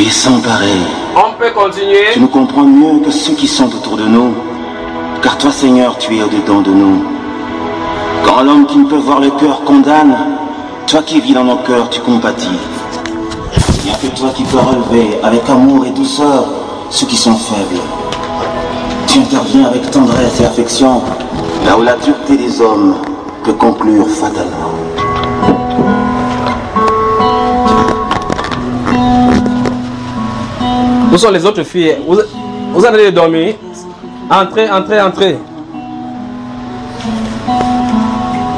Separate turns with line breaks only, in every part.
es sans pareil.
On peut continuer.
Tu nous comprends mieux que ceux qui sont autour de nous, car toi, Seigneur, tu es au-dedans de nous. Quand l'homme qui ne peut voir le cœur condamne, toi qui vis dans nos cœurs, tu compatis. Il n'y a que toi qui peux relever avec amour et douceur ceux qui sont faibles. Tu interviens avec tendresse et affection, là où la dureté des hommes peut conclure fatalement.
Où sont les autres filles? Vous allez dormir? Entrez, entrez, entrez.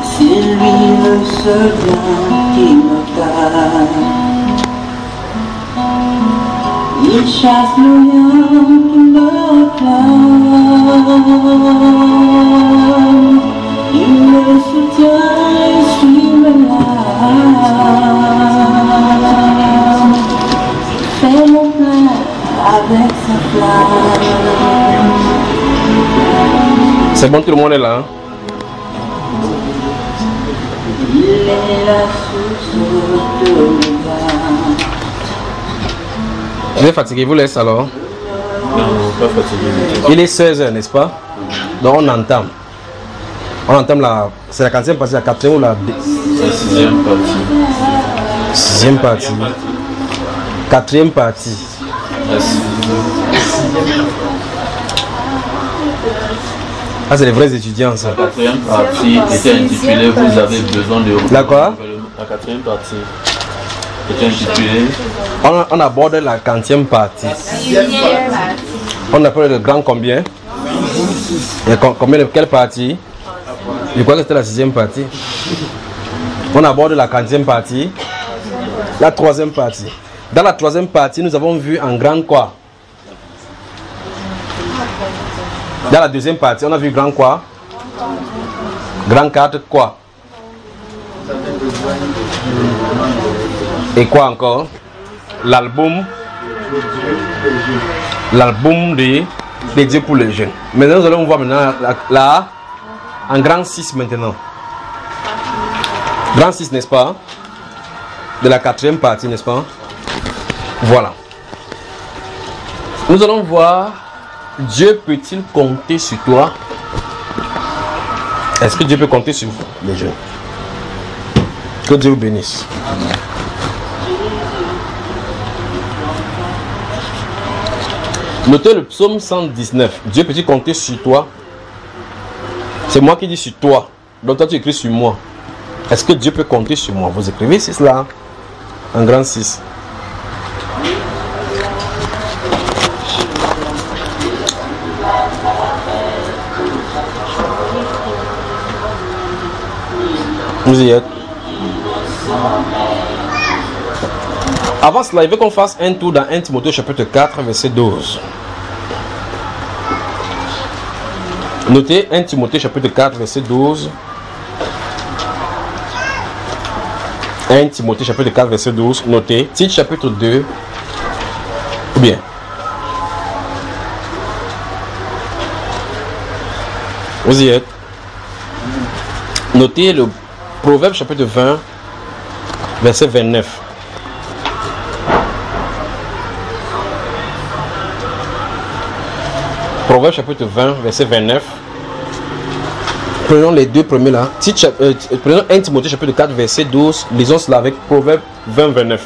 C'est lui le seul bien qui me garde. Il chasse le lion qui me réclame. Il me soutient et suit mes larmes. Fait mon plein avec sa flamme.
C'est bon, tout le monde est là. Hein?
Il est la source de mon.
Vous êtes fatigué, vous laissez alors?
Non, pas fatigué.
Il est 16h, n'est-ce pas? Donc on entame. On entame la... C'est la 4e partie, la 4e ou la...
C'est la 6e partie.
6e partie. 4e partie. Ah, c'est les vrais étudiants, ça.
La 4e partie était intitulée « Vous avez besoin de... »
La quoi?
La 4e partie était intitulée...
On aborde la 40e partie. On appelle le grand combien? Et combien de quelle partie? Je crois que c'était la 6e partie. On aborde la 40e partie. La 3e partie. Dans la 3e partie, nous avons vu en grand quoi? Dans la 2e partie, on a vu grand quoi? Grand 4 quoi? Et quoi encore? L'album de Dieu pour les jeunes. Maintenant, nous allons voir maintenant là en grand 6 maintenant. Grand 6, n'est-ce pas? De la 4e partie, n'est-ce pas? Voilà. Nous allons voir, Dieu peut-il compter sur toi? Est-ce que Dieu peut compter sur vous, les jeunes? Que Dieu vous bénisse. Notez le psaume 119. Dieu peut-il compter sur toi? C'est moi qui dis sur toi. Donc toi tu écris sur moi. Est-ce que Dieu peut compter sur moi? Vous écrivez c'est cela. En grand 6. Vous y êtes. Avant cela, il veut qu'on fasse un tour dans 1 Timothée chapitre 4, verset 12. Notez 1 Timothée chapitre 4, verset 12. 1 Timothée chapitre 4, verset 12. Notez. Tite chapitre 2. Ou bien. Vous y êtes. Notez le Proverbe chapitre 20, verset 29. Proverbe chapitre 20, verset 29. Prenons les deux premiers là. Prenons 1 Timothée chapitre 4, verset 12. Lisons cela avec Proverbe 20, 29.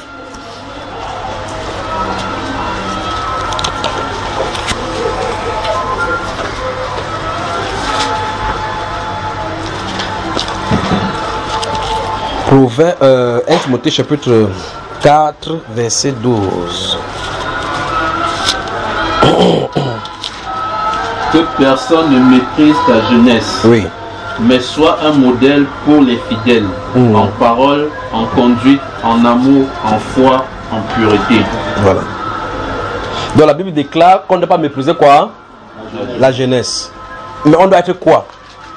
Proverbe 1 Timothée chapitre 4, verset 12.
Que personne ne méprise ta jeunesse.
Oui.
Mais sois un modèle pour les fidèles. En parole, en conduite, en amour, en foi, en pureté.
Voilà. Donc la Bible déclare qu'on ne doit pas mépriser quoi? La jeunesse. Mais on doit être quoi?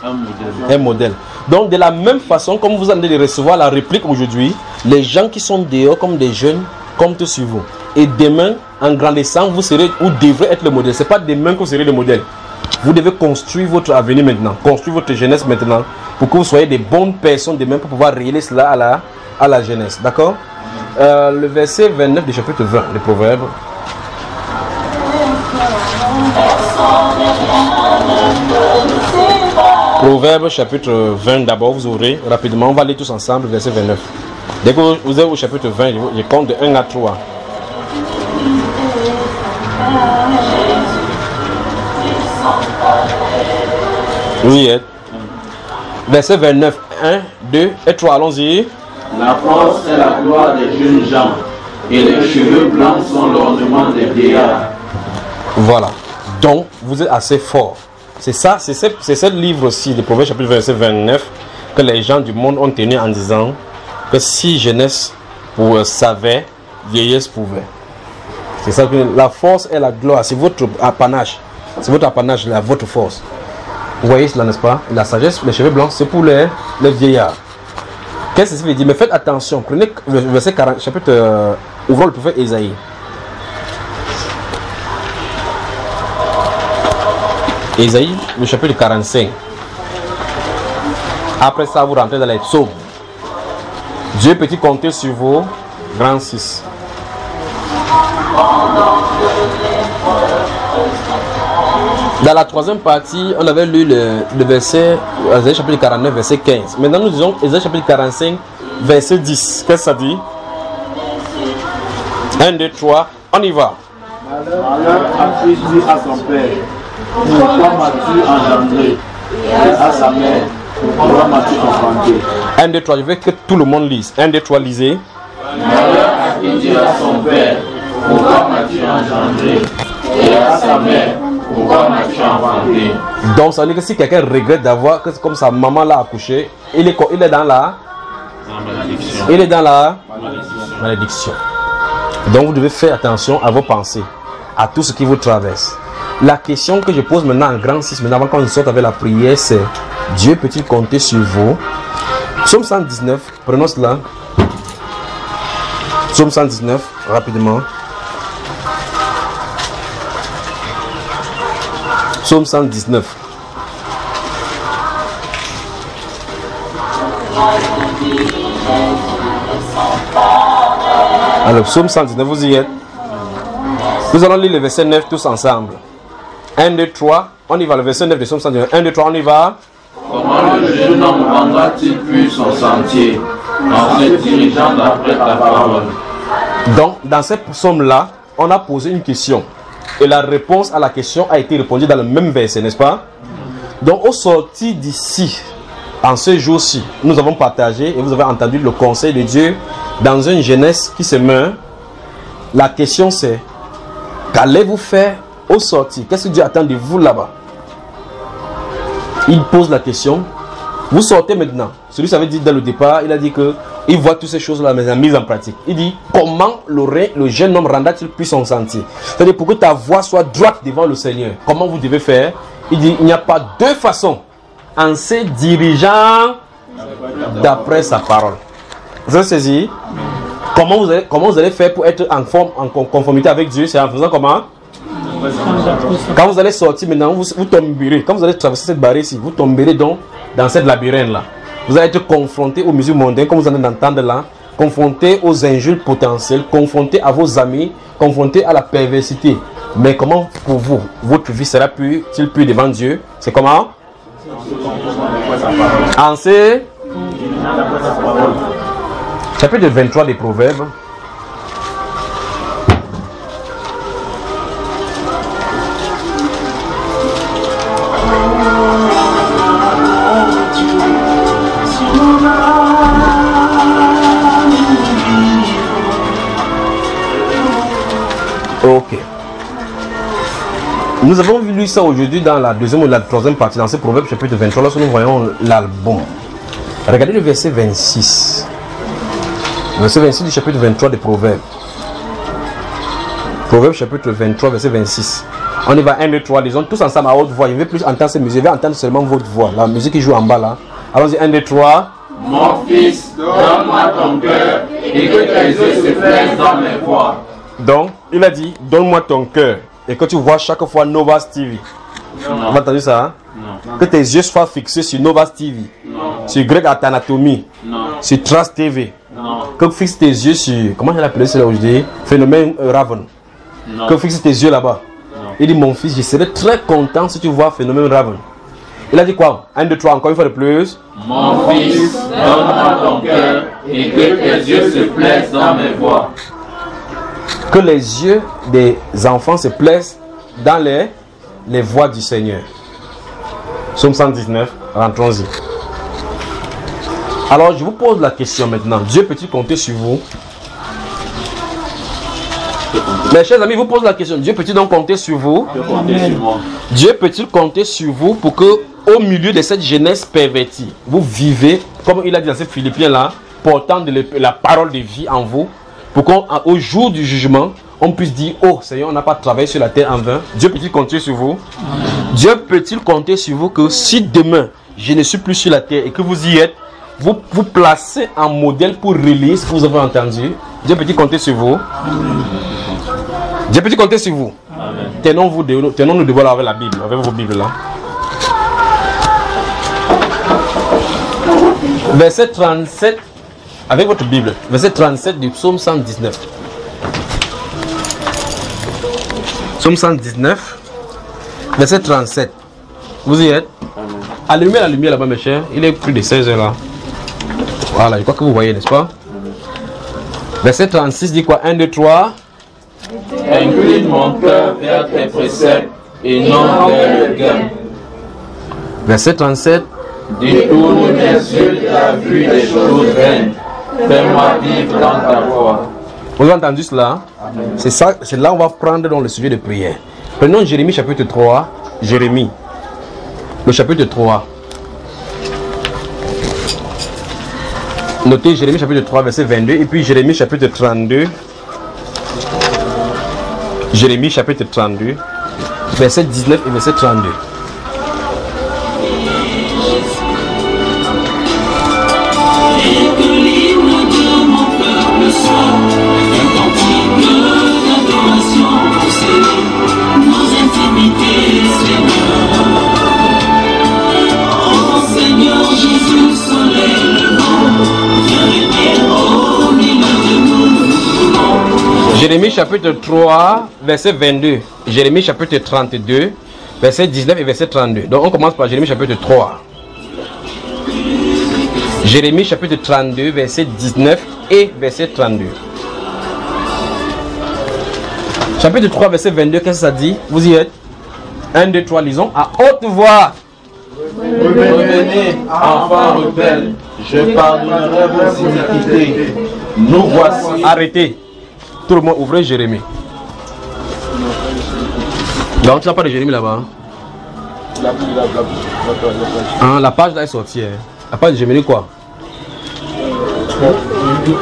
Un modèle.
Un modèle. Donc de la même façon, comme vous allez recevoir la réplique aujourd'hui, les gens qui sont dehors comme des jeunes comptent sur vous. Et demain, en grandissant, vous serez ou devrez être le modèle. Ce n'est pas demain que vous serez le modèle. Vous devez construire votre avenir maintenant, construire votre jeunesse maintenant, pour que vous soyez des bonnes personnes demain pour pouvoir réaliser cela à la jeunesse. D'accord? Le verset 29 du chapitre 20 des Proverbes. Proverbes chapitre 20 d'abord, vous ouvrez rapidement, on va lire tous ensemble, verset 29. Dès que vous êtes au chapitre 20, je compte de 1 à 3. Oui, verset 29, 1, 2 et 3, allons-y.
La force est la gloire des jeunes gens, et les cheveux blancs sont l'ornement des vieillards.
Voilà, donc vous êtes assez fort. C'est ça, c'est ce livre-ci, de Proverbes chapitre verset 29, que les gens du monde ont tenu en disant que si jeunesse savait, vieillesse pouvait. C'est ça que la force et la gloire, c'est votre apanage. C'est votre apanage, votre force. Vous voyez cela, n'est-ce pas? La sagesse, les cheveux blancs, c'est pour les vieillards. Qu'est-ce que ça veut dire? Mais faites attention, prenez le verset 40, chapitre, ouvrons le prophète Ésaïe. Ésaïe, le chapitre 45. Après ça, vous rentrez dans les psaumes. Dieu peut-il compter sur vous? Grand 6. Dans la troisième partie, on avait lu le verset, Ésaïe chapitre 49, verset 15. Maintenant, nous disons Ésaïe chapitre 45, verset 10. Qu'est-ce que ça dit? 1, 2, 3, on y va.
Malheur a pris à son père. Pourquoi m'as-tu engendré? Et à sa mère, pourquoi m'as-tu enfanté?
1, 2, 3, je veux que tout le monde lise. 1, 2, 3, lisez.
Malheur a pris à son père. Pourquoi m'as-tu engendré? Et à sa mère, pourquoi m'as-tu enfanté?
Donc ça veut dire que si quelqu'un regrette d'avoir, que comme sa maman l'a accouché, il est dans la malédiction. Il est dans la malédiction. Donc vous devez faire attention à vos pensées, à tout ce qui vous traverse. La question que je pose maintenant en grand 6, maintenant avant qu'on sorte avec la prière, c'est: Dieu peut-il compter sur vous? Psaume 119, prenons cela. Psaume 119, rapidement. Psaume 119. Alors, Psaume 119, vous y êtes. Nous allons lire le verset 9 tous ensemble. 1, 2, 3, on y va, le verset 9 de Psaume 119. 1, 2, 3, on y va.
Comment le jeune homme rendra-t-il plus son sentier en se dirigeant d'après ta parole?
Donc, dans cette psaume-là, on a posé une question. Et la réponse à la question a été répondue dans le même verset, n'est-ce pas? Donc, au sortir d'ici, en ce jour-ci, nous avons partagé et vous avez entendu le conseil de Dieu dans une jeunesse qui se meurt. La question c'est: qu'allez-vous faire au sortir? Qu'est-ce que Dieu attend de vous là-bas? Il pose la question. Vous sortez maintenant. Celui qui avait dit dès le départ, il a dit que il voit toutes ces choses-là, mais en mise en pratique. Il dit: comment le jeune homme rendra-t-il plus son sentier? C'est-à-dire, pour que ta voix soit droite devant le Seigneur, comment vous devez faire? Il dit: il n'y a pas deux façons en se dirigeant d'après sa parole. Vous avez saisi? Comment vous allez faire pour être en conformité avec Dieu? C'est en faisant comment? Quand vous allez sortir maintenant, vous tomberez. Quand vous allez traverser cette barrière ici, vous tomberez donc dans cette labyrinthe là. Vous allez être confronté aux mesures mondaines, comme vous allez entendre là, confronté aux injures potentielles, confronté à vos amis, confronté à la perversité. Mais comment pour vous, votre vie sera-t-il pure devant Dieu? C'est comment? En ce chapitre 23 des Proverbes. Ok. Nous avons lu ça aujourd'hui dans la deuxième ou la troisième partie, dans ce Proverbe chapitre 23, lorsque nous voyons l'album. Regardez le verset 26. Verset 26 du chapitre 23 des Proverbes. Proverbe chapitre 23, verset 26. On y va 1, 2, 3, disons tous ensemble à haute voix. Je ne vais plus entendre ces musiques, je vais entendre seulement votre voix. La musique qui joue en bas là. Allons-y, 1, 2, 3.
Mon fils, donne-moi ton cœur et que tes yeux se plaisent dans mes voies.
Donc, il a dit: donne-moi ton cœur. Et que tu vois chaque fois Novas TV. Vous avez entendu ça? Hein? Non. Que tes yeux soient fixés sur Novas TV. Non. Sur Greg Anatomy. Non. Sur Trust TV. Non. Que fixe tes yeux sur, comment je l'appelais cela aujourd'hui? Phénomène Raven. Que fixe tes yeux là-bas. Il dit, mon fils, je serais très content si tu vois Phénomène Raven. Il a dit quoi? 1, 2, 3, encore une fois de plus.
Mon fils, donne-moi ton cœur et que tes yeux se plaisent dans mes voies.
Que les yeux des enfants se plaisent dans les voies du Seigneur. Psaume 119, rentrons-y. Alors je vous pose la question maintenant. Dieu peut-il compter sur vous? Mes chers amis, je vous pose la question. Dieu peut-il donc compter sur vous? Dieu peut-il compter sur vous pour que, au milieu de cette jeunesse pervertie, vous vivez, comme il a dit dans ces Philippiens là, portant de la parole de vie en vous, pour qu'au jour du jugement, on puisse dire, oh Seigneur, on n'a pas travaillé sur la terre en vain. Dieu peut-il compter sur vous? Dieu peut-il compter sur vous que si demain, je ne suis plus sur la terre et que vous y êtes, vous placez un modèle pour relayer ce que vous avez entendu? Dieu peut-il compter sur vous? Dieu peut-il compter sur vous? Tenons-nous devant avec la Bible, avec vos Bibles là. Verset 37, avec votre Bible, verset 37 du psaume 119. Psaume 119, verset 37. Vous y êtes? Allumez la lumière là-bas, mes chers. Il est plus de 16 heures là. Voilà, je crois que vous voyez, n'est-ce pas? Verset 36 dit quoi? 1, 2, 3.
Incline mon cœur vers tes préceptes et non vers le gain.
Verset 37.
Détourne mes yeux de la vue des choses vaines. Fais-moi vivre dans ta voie.
Vous avez entendu cela? C'est ça, c'est là où on va prendre dans le sujet de prière. Prenons Jérémie chapitre 3. Jérémie. Le chapitre 3. Notez Jérémie chapitre 3 verset 22 et puis Jérémie chapitre 32. Jérémie chapitre 32 verset 19 et verset 32. Jérémie chapitre 3, verset 22. Jérémie chapitre 32, verset 19 et verset 32. Donc on commence par Jérémie chapitre 3. Jérémie chapitre 32, verset 19 et verset 32. Chapitre 3, verset 22, qu'est-ce que ça dit? Vous y êtes? 1, 2, 3, lisons à haute voix.
Revenez, enfants rebelles, je pardonnerai vos iniquités. Nous voici.
Arrêtez. Tout le monde, ouvrez Jérémie. Donc, tu n'as pas de Jérémie là-bas. La page là est sortie. Hein. La page de Jérémie quoi?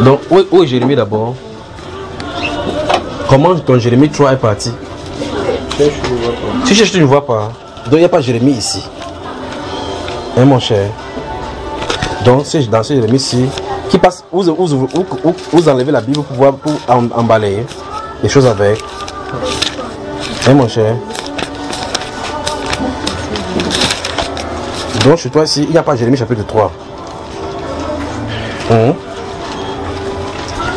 Donc, où est Jérémie d'abord? Comment ton Jérémie 3 est parti? Si je ne vois pas. Donc, il n'y a pas Jérémie ici. Hein, mon cher? Donc, c'est dans ce Jérémie-ci. Qui passe, vous enlevez la Bible pour emballer les choses avec. Hein, mon cher? Donc, chez toi ici, il n'y a pas Jérémie chapitre 3.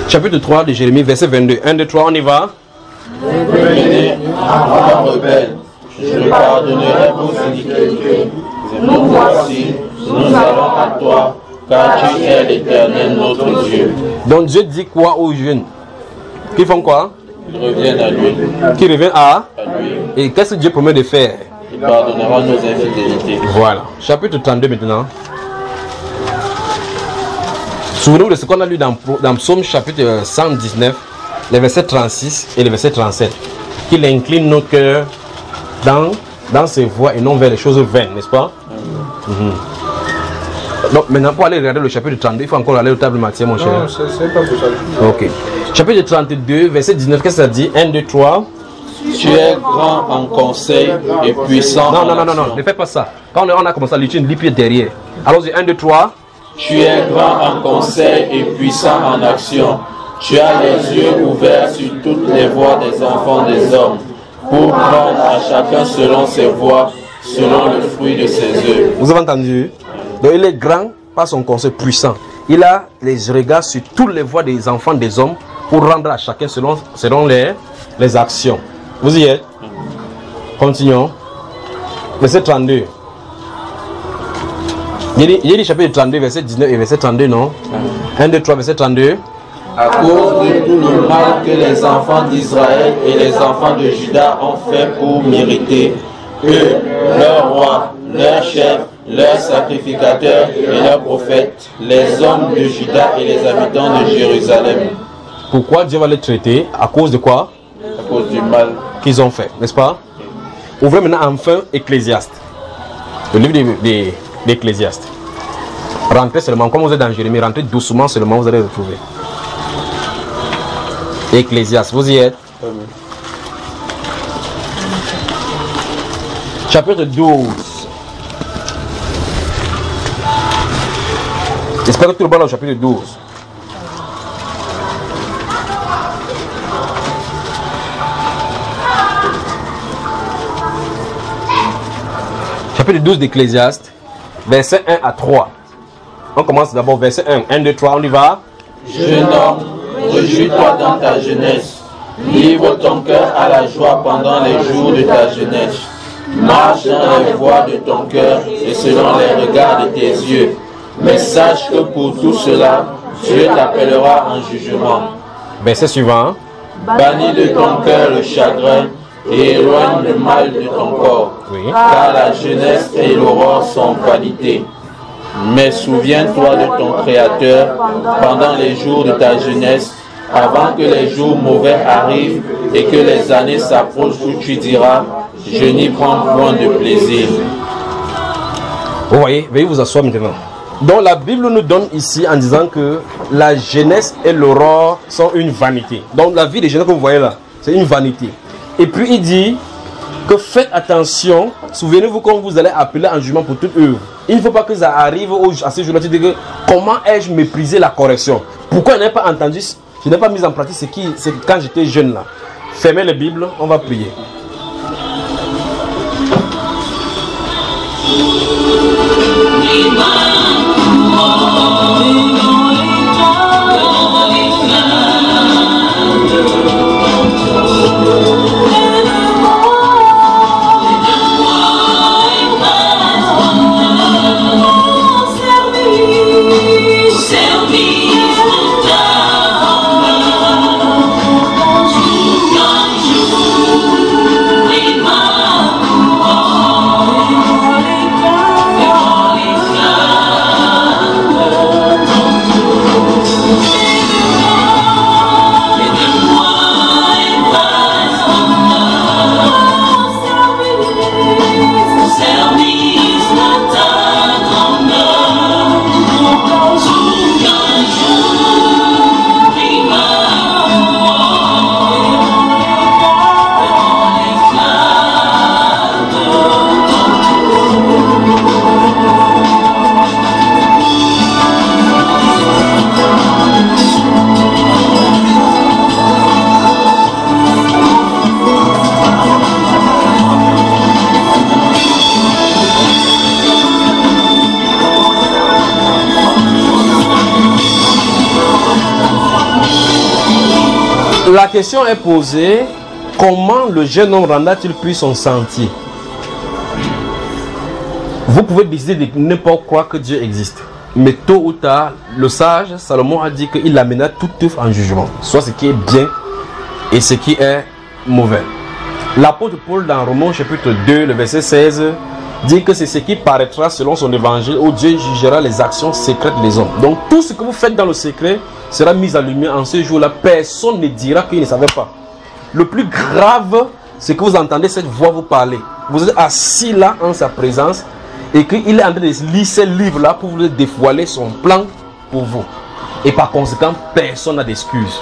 Chapitre 3 de Jérémie, verset 22. 1, 2, 3, on y va.
Revenez, enfants rebelles, je pardonnerai vos iniquités. Nous voici, nous allons à toi. Car tu es l'Éternel notre Dieu.
Donc Dieu dit quoi aux jeunes? Qu'ils font quoi?
Ils reviennent à lui.
Qu'ils reviennent à
lui.
Et qu'est-ce que Dieu promet de faire?
Il pardonnera nos infidélités.
Voilà. Chapitre 32 maintenant. Souvenez-vous de ce qu'on a lu dans Psaume chapitre 119, les versets 36 et les versets 37. Qu'il incline nos cœurs dans ses voies et non vers les choses vaines, n'est-ce pas? Donc maintenant pour aller regarder le chapitre 32, il faut encore aller au table Matthieu, mon cher.
Non, c'est pas possible.
Ok. Chapitre 32, verset 19, qu'est-ce que ça dit? 1, 2, 3.
Tu es grand en conseil et puissant en action.
Non, ne faites pas ça. Quand on a commencé à lire, tu lis pied derrière. Allons-y, 1, 2, 3.
Tu es grand en conseil et puissant en action. Tu as les yeux ouverts sur toutes les voies des enfants des hommes, pour prendre à chacun selon ses voies, selon le fruit de ses œuvres.
Vous avez entendu? Donc il est grand par son conseil puissant. il a les regards sur toutes les voies des enfants des hommes pour rendre à chacun selon les actions. Vous y êtes? Continuons. Verset 32. Il y a dit chapitre 32, verset 19 et verset 32, non? 1, 2, 3, verset 32.
À cause de tout le mal que les enfants d'Israël et les enfants de Juda ont fait pour mériter, eux, leurs rois, leurs chefs, leurs sacrificateurs et leurs prophètes, les hommes de Juda et les habitants de Jérusalem.
Pourquoi Dieu va les traiter? À cause de quoi?
À cause du mal
qu'ils ont fait, n'est-ce pas? Ouvrez maintenant enfin Ecclésiaste. Le livre d'Ecclésiaste. Rentrez seulement, comme vous êtes dans Jérémie, rentrez doucement seulement, vous allez retrouver. Ecclésiaste, vous y êtes?
Amen.
Chapitre 12. J'espère que tout le monde est au chapitre 12. Chapitre 12 d'Ecclésiaste, verset 1 à 3. On commence d'abord verset 1. 1, 2, 3, on y va.
Jeune homme, réjouis-toi dans ta jeunesse. Livre ton cœur à la joie pendant les jours de ta jeunesse. Marche dans les voies de ton cœur et selon les regards de tes yeux. Mais sache que pour tout cela, Dieu t'appellera en jugement.
Verset suivant.
Bannis de ton cœur le chagrin et éloigne le mal de ton corps.
Oui.
Car la jeunesse et l'aurore sont vanité. Mais souviens-toi de ton Créateur pendant les jours de ta jeunesse, avant que les jours mauvais arrivent et que les années s'approchent où tu diras, je n'y prends point de plaisir.
Vous voyez, veuillez vous asseoir maintenant. Donc la Bible nous donne ici en disant que la jeunesse et l'aurore sont une vanité. Donc la vie des jeunes que vous voyez là, c'est une vanité. Et puis il dit que faites attention, souvenez-vous quand vous allez appeler en jugement pour toute œuvre. Il ne faut pas que ça arrive à ce jour-là, tu dis que comment ai-je méprisé la correction? Pourquoi je n'ai pas entendu, je n'ai pas mis en pratique c'est quand j'étais jeune là. Fermez la Bible, on va prier. La question est posée, comment le jeune homme rendra-t-il plus son sentier? Vous pouvez décider de ne pas croire que Dieu existe. Mais tôt ou tard, le sage Salomon a dit qu'il amènera toute œuvre en jugement. Soit ce qui est bien et ce qui est mauvais. L'apôtre Paul dans Romains chapitre 2, le verset 16, dit que c'est ce qui paraîtra selon son évangile où Dieu jugera les actions secrètes des hommes. Donc tout ce que vous faites dans le secret sera mis en lumière en ce jour-là. Personne ne dira qu'il ne savait pas. Le plus grave, c'est que vous entendez cette voix vous parler. Vous êtes assis là en sa présence et qu'il est en train de lire ce livre-là pour vous dévoiler son plan pour vous. Et par conséquent, personne n'a d'excuses.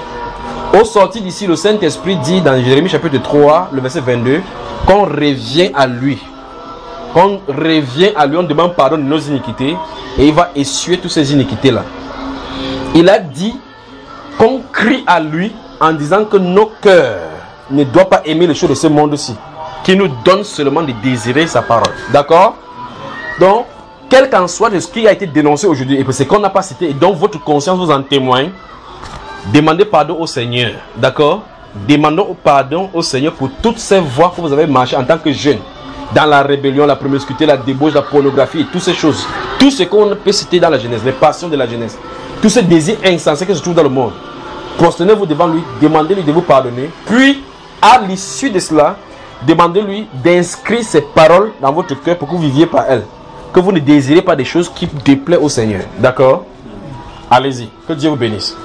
Au sortir d'ici, le Saint-Esprit dit dans Jérémie chapitre 3, le verset 22, qu'on revient à lui. Qu'on revient à lui, on demande pardon de nos iniquités et il va essuyer toutes ces iniquités-là. Il a dit qu'on crie à lui en disant que nos cœurs ne doivent pas aimer les choses de ce monde-ci, qui nous donne seulement de désirer sa parole. D'accord? Donc, quel qu'en soit ce qui a été dénoncé aujourd'hui, et c'est qu'on n'a pas cité, et donc votre conscience vous en témoigne, demandez pardon au Seigneur, d'accord? Demandons pardon au Seigneur pour toutes ces voies que vous avez marché en tant que jeune, dans la rébellion, la promiscuité, la débauche, la pornographie, toutes ces choses, tout ce qu'on peut citer dans la jeunesse, les passions de la jeunesse, tous ces désirs insensés qui se trouvent dans le monde. Prosternez-vous devant lui, demandez-lui de vous pardonner, puis à l'issue de cela, demandez-lui d'inscrire ces paroles dans votre cœur pour que vous viviez par elles, que vous ne désirez pas des choses qui déplaisent au Seigneur, d'accord? Allez-y, que Dieu vous bénisse.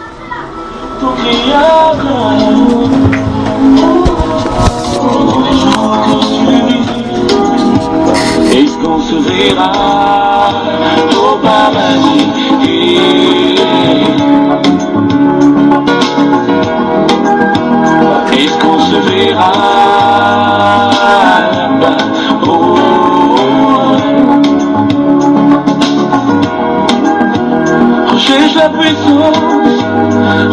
Est-ce qu'on se verra au paradis? Est-ce qu'on se verra là-bas? Oh. Recherche la puissance,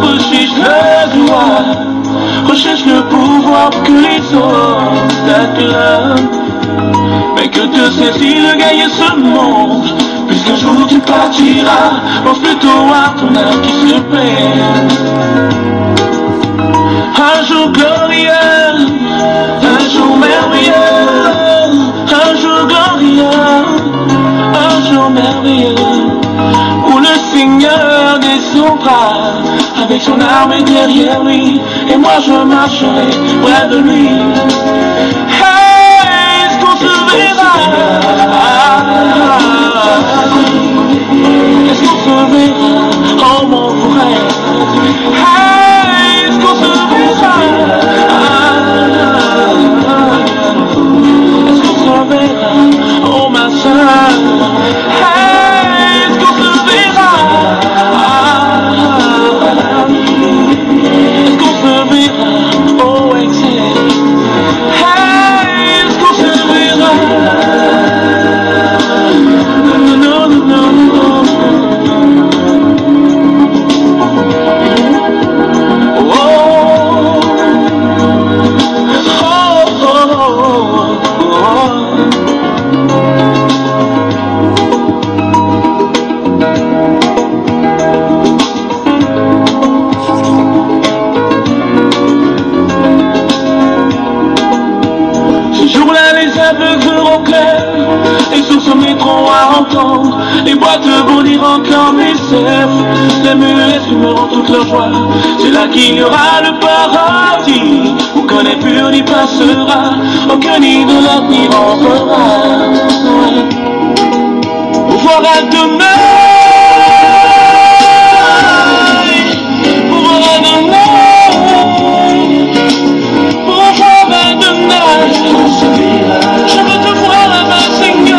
recherche la gloire, recherche le pouvoir que les obstacles, mais que te saisit de gagner ce monde. Puisqu'un jour tu partiras, pense plutôt à ton âme qui se perd. Un jour glorieux, un jour merveilleux, un jour glorieux, un jour merveilleux, où le Seigneur descendra avec son armée derrière lui, et moi je marcherai près de lui. Hey, est-ce qu'on se verra? Est-ce qu'on se verra? Oh mon frère. Hey, est-ce qu'on se verra? Est-ce qu'on se verra? Oh ma soeur. Hey, est-ce qu'on se verra? Est-ce qu'on se verra? Oh excellent. Hey, est-ce qu'on se verra? Non, non, non, non, non. Les sourds se mettront à entendre, les boîtes bondiront comme les cerfs, les muets fumeront toute leur joie. C'est là qu'il y aura le paradis, où qu'un impur n'y passera, aucun idolâtre n'y rentrera. Pour voir Adonai, pour voir Adonai, pour voir Adonai, je veux te voir là-bas, Seigneur.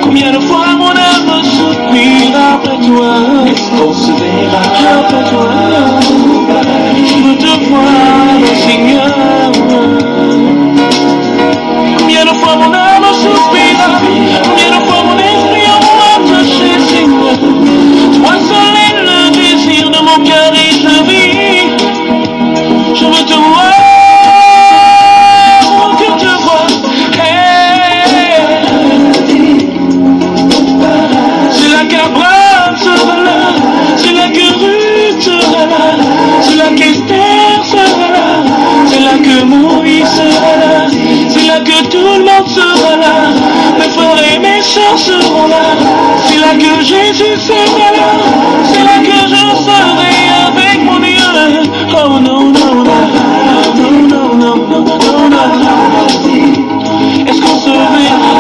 Combien de fois mon âme soupire après toi? Est-ce qu'on se verra après toi? Je veux te voir, Seigneur. Combien de fois mon âme soupire? Combien de fois mon esprit en moi touché, Seigneur? Toi seul est le désir de mon cœur et je vis. Je veux te voir. C'est là que Ruth sera là, c'est là qu'Esther sera là, c'est là que Moïse sera là, c'est là que tout le monde sera là, mes frères et mes sœurs seront là, c'est là que Jésus sera là, c'est là que je serai avec mon Dieu. Oh non, non, non, non, non, non, non, non, non. Est-ce qu'on se verra,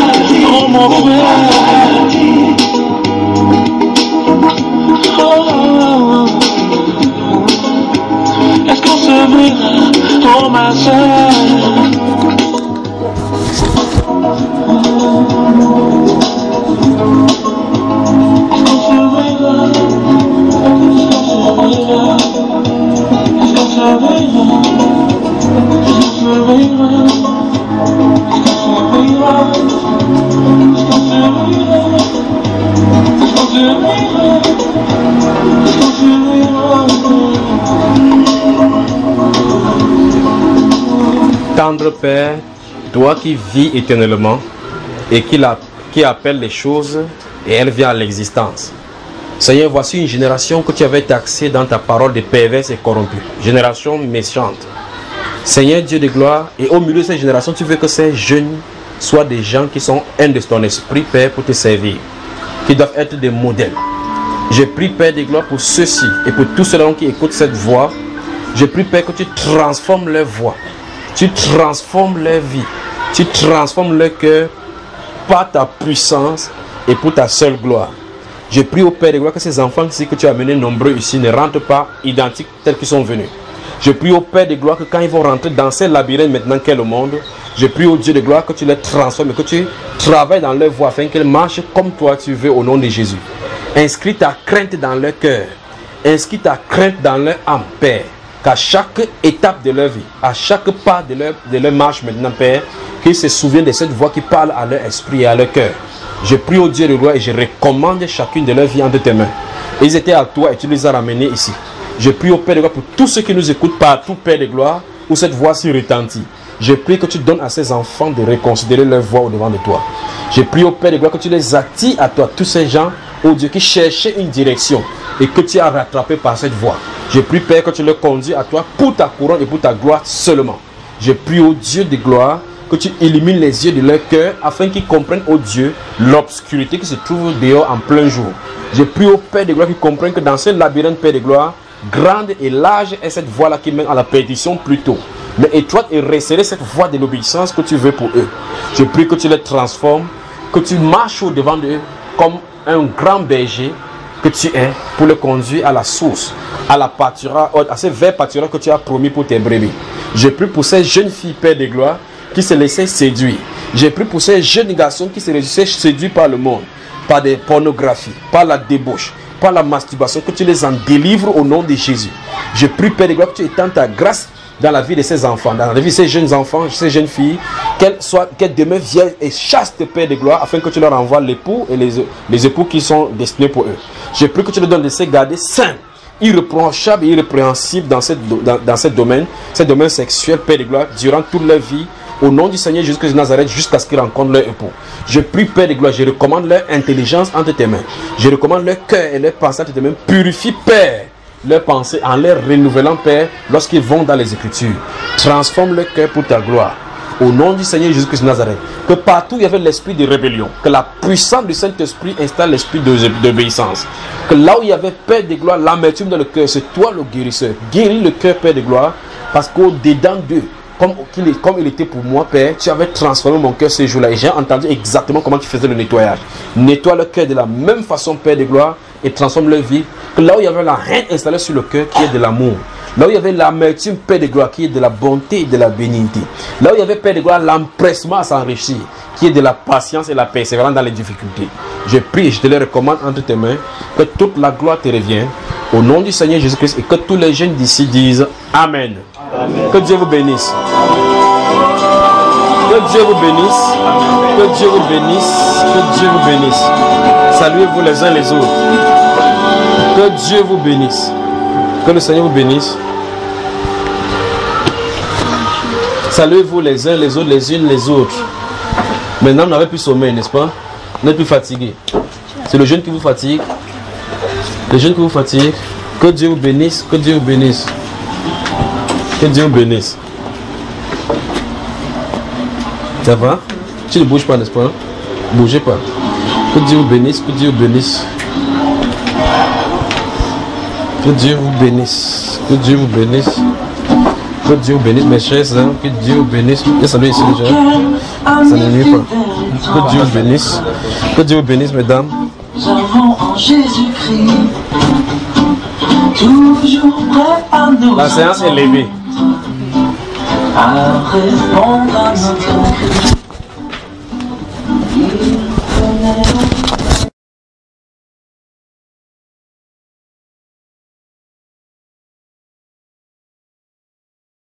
oh mon frère? Est-ce qu'on se verra, oh ma soeur? Est-ce qu'on se verra? Est-ce qu'on se verra? Est-ce qu'on se verra? Est-ce qu'on se verra? Est-ce qu'on se verra?
Tendre Père, toi qui vis éternellement, et qui appelle les choses et elles viennent à l'existence. Seigneur, voici une génération que tu avais taxée dans ta parole de perverse et corrompue. Génération méchante. Seigneur Dieu de gloire, et au milieu de cette génération, tu veux que ces jeunes soient des gens qui sont un de ton esprit, Père, pour te servir, qui doivent être des modèles. Je prie, Père de gloire, pour ceux-ci et pour tous ceux qui écoutent cette voix. Je prie, Père, que tu transformes leur voix, tu transformes leur vie, tu transformes leur cœur par ta puissance et pour ta seule gloire. Je prie au Père de gloire que ces enfants ici que tu as amenés nombreux ici ne rentrent pas identiques tels qu'ils sont venus. Je prie au Père de gloire que quand ils vont rentrer dans ces labyrinthes maintenant qu'est le monde, je prie au Dieu de gloire que tu les transformes et que tu travailles dans leur voie afin qu'elles marchent comme toi tu veux au nom de Jésus. Inscris ta crainte dans leur cœur, inscris ta crainte dans leur âme, Père, qu'à chaque étape de leur vie, à chaque pas de leur marche maintenant, Père, qu'ils se souviennent de cette voix qui parle à leur esprit et à leur cœur. Je prie au Dieu de gloire et je recommande chacune de leurs vies entre tes mains. Ils étaient à toi et tu les as ramenés ici. Je prie au Père de gloire pour tous ceux qui nous écoutent partout, Père de gloire, où cette voix s'y retentit. Je prie que tu donnes à ces enfants de reconsidérer leur voix au devant de toi. Je prie au Père de gloire que tu les attires à toi, tous ces gens, ô Dieu, qui cherchaient une direction et que tu as rattrapé par cette voix. Je prie, Père, que tu les conduis à toi pour ta couronne et pour ta gloire seulement. Je prie au Dieu de gloire que tu illumines les yeux de leur cœur afin qu'ils comprennent, ô Dieu, l'obscurité qui se trouve dehors en plein jour. Je prie au Père de gloire qu'ils comprennent que dans ce labyrinthe, Père de gloire, grande et large est cette voie-là qui mène à la perdition plutôt. Mais étroite et resserrée cette voie de l'obéissance que tu veux pour eux. Je prie que tu les transformes, que tu marches au devant d'eux comme un grand berger que tu es pour le conduire à la source, à la pâturage, à ces verts pâturages que tu as promis pour tes brebis. Je prie pour ces jeunes filles, Père de gloire, qui se laissaient séduire. J'ai pris pour ces jeunes garçons qui se laissaient séduire par le monde, par des pornographies, par la débauche, par la masturbation, que tu les en délivres au nom de Jésus. Je prie, Père de gloire, que tu étends ta grâce dans la vie de ces enfants, dans la vie de ces jeunes enfants, ces jeunes filles, qu'elles demeurent vieilles et chastes, Père de gloire, afin que tu leur envoies l'époux et les époux qui sont destinés pour eux. Je prie que tu leur donnes de se garder saints, irréprochables et irrépréhensibles dans ce domaine sexuel, Père de gloire, durant toute leur vie, au nom du Seigneur Jésus-Christ de Nazareth, jusqu'à ce qu'ils rencontrent leur époux. Je prie, Père de gloire, je recommande leur intelligence entre tes mains. Je recommande leur cœur et leur pensée entre tes mains. Purifie, Père, leurs pensées en les renouvelant, Père, lorsqu'ils vont dans les Écritures. Transforme leur cœur pour ta gloire. Au nom du Seigneur Jésus-Christ de Nazareth, que partout il y avait l'esprit de rébellion, que la puissance du Saint-Esprit installe l'esprit d'obéissance. Que là où il y avait, Père de gloire, l'amertume dans le cœur, c'est toi le guérisseur. Guéris le cœur, Père de gloire, parce qu'au-dedans d'eux, comme il était pour moi, Père, tu avais transformé mon cœur ces jours-là. Et j'ai entendu exactement comment tu faisais le nettoyage. Nettoie le cœur de la même façon, Père de gloire, et transforme leur vie. Que là où il y avait la haine installée sur le cœur, qui est de l'amour. Là où il y avait l'amertume, Père de gloire, qui est de la bonté et de la bénignité. Là où il y avait, Père de gloire, l'empressement à s'enrichir, qui est de la patience et la persévérance dans les difficultés. Je prie et je te les recommande entre tes mains, que toute la gloire te revienne. Au nom du Seigneur Jésus-Christ, et que tous les jeunes d'ici disent Amen. Amen. Que Dieu vous bénisse. Que Dieu vous bénisse. Que Dieu vous bénisse. Que Dieu vous bénisse. Saluez-vous les uns les autres. Que Dieu vous bénisse. Que le Seigneur vous bénisse. Saluez-vous les uns les autres, les unes les autres. Maintenant, vous n'avez plus sommeil, n'est-ce pas? Vous n'êtes plus fatigué. C'est le jeûne qui vous fatigue. Le jeûne qui vous fatigue. Que Dieu vous bénisse. Que Dieu vous bénisse. Que Dieu vous bénisse. Ça va? Tu ne bouges pas, n'est-ce pas? Bougez pas. Que Dieu vous bénisse. Que Dieu vous bénisse. Que Dieu vous bénisse. Que Dieu vous bénisse. Que Dieu vous bénisse, mes chers amis. Que Dieu vous bénisse. Et salut ici déjà. Ça ne nuit pas. Que Dieu vous bénisse. Que Dieu vous bénisse, mesdames.
Nous avons en Jésus-Christ toujours prêt à nous.
La séance est levée.
À répondre à notre cri. Il connaît